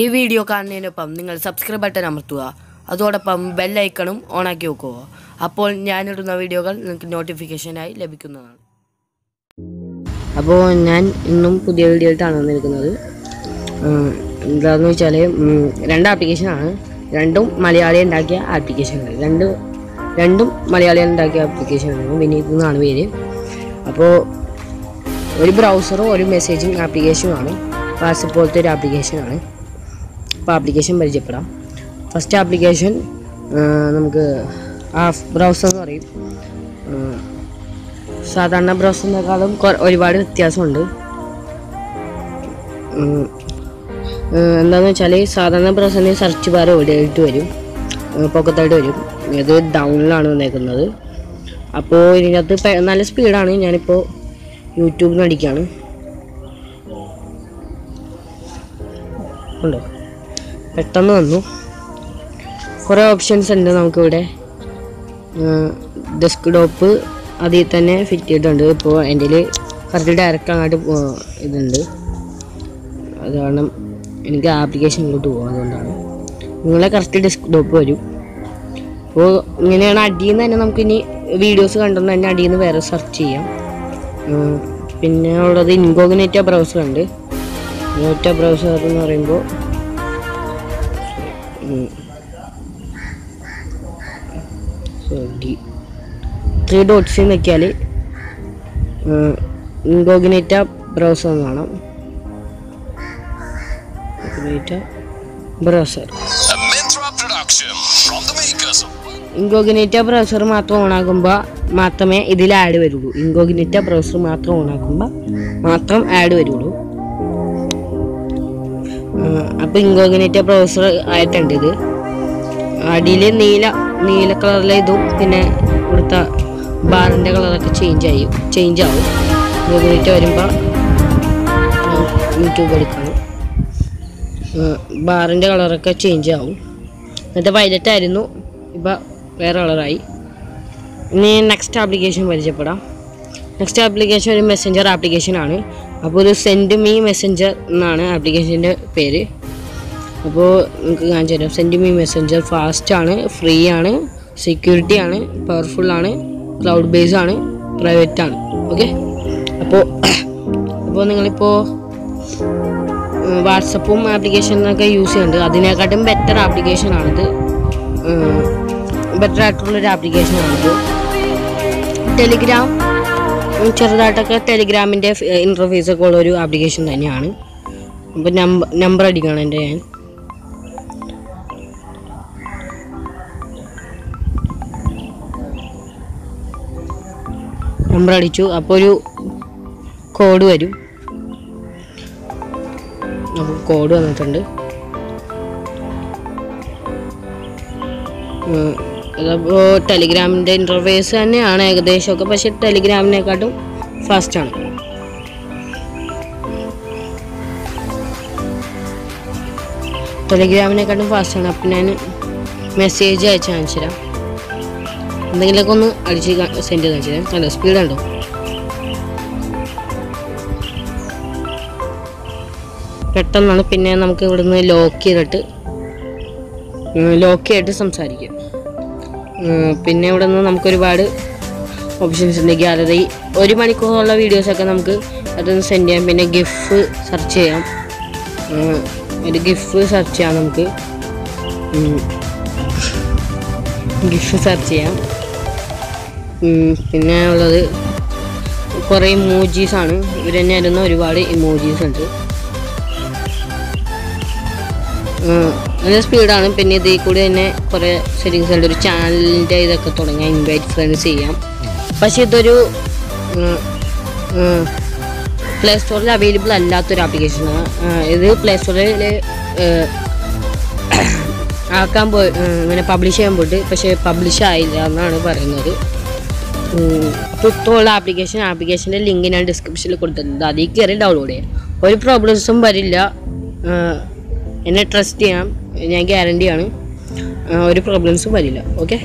ഈ വീഡിയോ കാണുന്നതിനൊപ്പം നിങ്ങൾ subscribe button അമർത്തുക. അതോടൊപ്പം ബെൽ ഐക്കണും ഓണാക്കി വെക്കുക. അപ്പോൾ ഞാനിടുന്ന വീഡിയോകൾ നിങ്ങൾക്ക് നോട്ടിഫിക്കേഷനായി ലഭിക്കുന്നതാണ്. അപ്പോൾ ഞാൻ ഇന്നും പുതിയ വീഡിയോ ആയിട്ടാണ് വന്നിരിക്കുന്നത്. എന്താണെന്ന് വെച്ചാൽ 2 ആപ്ലിക്കേഷനാണ്. രണ്ടും മലയാളി ഉണ്ടാക്കിയ ആപ്ലിക്കേഷനാണ്. രണ്ടും മലയാളി ഉണ്ടാക്കിയ ആപ്ലിക്കേഷനാണ്. വിനീത് എന്നാണ് പേര്. അപ്പോൾ ഒരു ബ്രൗസറും ഒരു മെസ്സേജിങ് ആപ്ലിക്കേഷനുമാണ്. വാട്സപ്പ് പോലത്തെ ഒരു ആപ്ലിക്കേഷനാണ്. അപ്പോൾ ആപ്ലിക്കേഷൻ പരിചയപ്പെടാം. ഫസ്റ്റ് ആപ്ലിക്കേഷൻ നമുക്ക് ബ്രൗസർ എന്ന് പറയും. സാധാരണ ബ്രൗസറിനേക്കാളും ഒരുപാട് വ്യത്യാസമുണ്ട്. എന്താണെന്ന് വെച്ചാൽ സാധാരണ ബ്രൗസറിന് സെർച്ച് ബാർ എവിടെയായിട്ട് വരും, പൊക്കത്തായിട്ട് വരും. ഇത് ഡൗണിലാണ് വന്നേക്കുന്നത്. അപ്പോൾ ഇതിനകത്ത് നല്ല സ്പീഡാണ്. ഞാനിപ്പോൾ യൂട്യൂബിൽ നിന്ന് അടിക്കുകയാണ്. ഉണ്ടോ, പെട്ടെന്ന് വന്നു. കുറേ ഓപ്ഷൻസ് ഉണ്ട് നമുക്കിവിടെ. ഡെസ്ക്ടോപ്പ് അതിൽ തന്നെ ഫിറ്റ് ചെയ്തിട്ടുണ്ട്. ഇപ്പോൾ എൻ്റെ കറക്റ്റ് ഡയറക്റ്റ് അങ്ങോട്ട് ഇതുണ്ട്. അത് കാരണം എനിക്ക് ആപ്ലിക്കേഷൻ ഇങ്ങോട്ട് പോകും. അതുകൊണ്ടാണ് നിങ്ങളെ കറക്റ്റ് ഡെസ്ക്ടോപ്പ് വരും. അപ്പോൾ ഇങ്ങനെയാണ് അടിയിൽ നിന്ന് തന്നെ നമുക്കിനി വീഡിയോസ് കണ്ടുകൊണ്ട് തന്നെ അടിയിൽ നിന്ന് വേറെ സെർച്ച് ചെയ്യാം. പിന്നെ ഉള്ളത് ഇൻകോഗ്നിറ്റ ബ്രൗസർ ഉണ്ട്. ഇൻകോഗ്നിറ്റ ബ്രൗസർ എന്ന് പറയുമ്പോൾ ത്രീ ഡോട്ട്സ് നോക്കിയാൽ ഇൻകോഗ്നിറ്റ ബ്രൗസർ എന്ന് കാണാം. ഇൻകോഗ്നിറ്റ ബ്രൗസർ മാത്രം ഓണാക്കുമ്പോൾ മാത്രമേ ഇതിൽ ആഡ് വരുള്ളൂ. ഇൻകോഗ്നിറ്റ ബ്രൗസർ മാത്രം ഓണാക്കുമ്പോൾ മാത്രം ആഡ് വരുള്ളൂ. അപ്പോൾ ഇൻകോഗ്നിറ്റ ബ്രൗസർ ആയിട്ടുണ്ട്. ഇത് അടിയിൽ നീല കളറിലെ ഇതും പിന്നെ ഇവിടുത്തെ ബാറിൻ്റെ കളറൊക്കെ ചേഞ്ച് ആവും. ഇൻകോഗ്നിറ്റ വരുമ്പോൾ യൂട്യൂബ് എടുക്കണം. ബാറിൻ്റെ കളറൊക്കെ ചേഞ്ച് ആവും. എന്നിട്ട് വയലറ്റ് ആയിരുന്നു, ഇപ്പോൾ വേറെ കളറായി. ഇനി നെക്സ്റ്റ് ആപ്ലിക്കേഷൻ പരിചയപ്പെടാം. നെക്സ്റ്റ് ആപ്ലിക്കേഷൻ ഒരു മെസ്സഞ്ചർ ആപ്ലിക്കേഷനാണ്. അപ്പോൾ ഒരു സെൻഡ് മീ മെസ്സഞ്ചർ എന്നാണ് ആപ്ലിക്കേഷൻ്റെ പേര്. അപ്പോൾ നിങ്ങൾക്ക് കാണിച്ചു തരാം. സെൻഡ് മീ മെസ്സഞ്ചർ ഫാസ്റ്റാണ്, ഫ്രീ ആണ്, സെക്യൂരിറ്റി ആണ്, പവർഫുള്ളാണ്, ക്ലൗഡ് ബേസ് ആണ്, പ്രൈവറ്റ് ആണ്. ഓക്കെ. അപ്പോൾ നിങ്ങളിപ്പോൾ വാട്സപ്പും ആപ്ലിക്കേഷനൊക്കെ യൂസ് ചെയ്യുന്നുണ്ട്. അതിനെക്കാട്ടും ബെറ്റർ ആപ്ലിക്കേഷനാണിത്. ബെറ്റർ ആയിട്ടുള്ളൊരു ആപ്ലിക്കേഷനാണിത്. ടെലിഗ്രാം ചെറുതായിട്ടൊക്കെ ടെലിഗ്രാമിൻ്റെ ഇൻ്റർഫേസൊക്കെ ഉള്ളൊരു ആപ്ലിക്കേഷൻ തന്നെയാണ്. അപ്പോൾ നമ്പർ അടിക്കണം എൻ്റെ. ഞാൻ നമ്പർ അടിച്ചു. അപ്പോൾ ഒരു കോഡ് വരും. അപ്പോൾ കോഡ് വന്നിട്ടുണ്ട്. അതപ്പോൾ ടെലിഗ്രാമിൻ്റെ ഇൻ്റർഫേസ് തന്നെയാണ് ഏകദേശമൊക്കെ, പക്ഷെ ടെലിഗ്രാമിനെക്കാട്ടും ഫാസ്റ്റാണ്. അപ്പോൾ ഞാൻ മെസ്സേജ് അയച്ച് കാണിച്ചു തരാം. എന്തെങ്കിലുമൊക്കെ ഒന്ന് അടിച്ച് സെൻഡ് ചെയ്ത് കാണിച്ചു തരാം. നല്ല സ്പീഡുണ്ടോ. പെട്ടെന്നാണ്. പിന്നെ നമുക്ക് ഇവിടുന്ന് ലോക്ക് ചെയ്തിട്ട് സംസാരിക്കാം. പിന്നെ ഇവിടെ നിന്ന് നമുക്കൊരുപാട് ഓപ്ഷൻസ് ഉണ്ട്. ഗാലറി 1 മണിക്കൂറുള്ള വീഡിയോസൊക്കെ നമുക്ക് അതൊന്ന് സെൻഡ് ചെയ്യാം. പിന്നെ ഗിഫ് സെർച്ച് ചെയ്യാം. നമുക്ക് ഗിഫ് സെർച്ച് ചെയ്യാം. പിന്നെ ഉള്ളത് കുറേ ഇമോജീസാണ്. ഇവർ തന്നെ വരുന്ന ഒരുപാട് ഇമോജീസ് ഉണ്ട്. നല്ല സ്പീഡാണ്. പിന്നെ ഇതിൽ കൂടി തന്നെ കുറേ സെറ്റിങ്സ് ഉണ്ട്. ഒരു ചാനലിൻ്റെ ഇതൊക്കെ തുടങ്ങാം, ഇൻവൈറ്റ് ഫ്രണ്ട്സ് ചെയ്യാം. പക്ഷേ ഇതൊരു പ്ലേ സ്റ്റോറിൽ അവൈലബിൾ അല്ലാത്തൊരു ആപ്ലിക്കേഷനാണ്. ഇത് പ്ലേ സ്റ്റോറിൽ ഇങ്ങനെ പബ്ലിഷ് ചെയ്യാൻ പോയിട്ട് പക്ഷേ പബ്ലിഷ് ആയില്ല എന്നാണ് പറയുന്നത്. പുത്തുള്ള ആപ്ലിക്കേഷൻ്റെ ലിങ്ക് ഞാൻ ഡിസ്ക്രിപ്ഷനിൽ കൊടുത്തിട്ടുണ്ട്. അതിൽ കയറി ഡൗൺലോഡ് ചെയ്യാം. ഒരു പ്രോബ്ലംസും വരില്ല. എന്നെ ട്രസ്റ്റ് ചെയ്യാം, ഞാൻ ഗ്യാരണ്ടിയാണ്. ഒരു പ്രോബ്ലംസും വരില്ല. ഓക്കെ.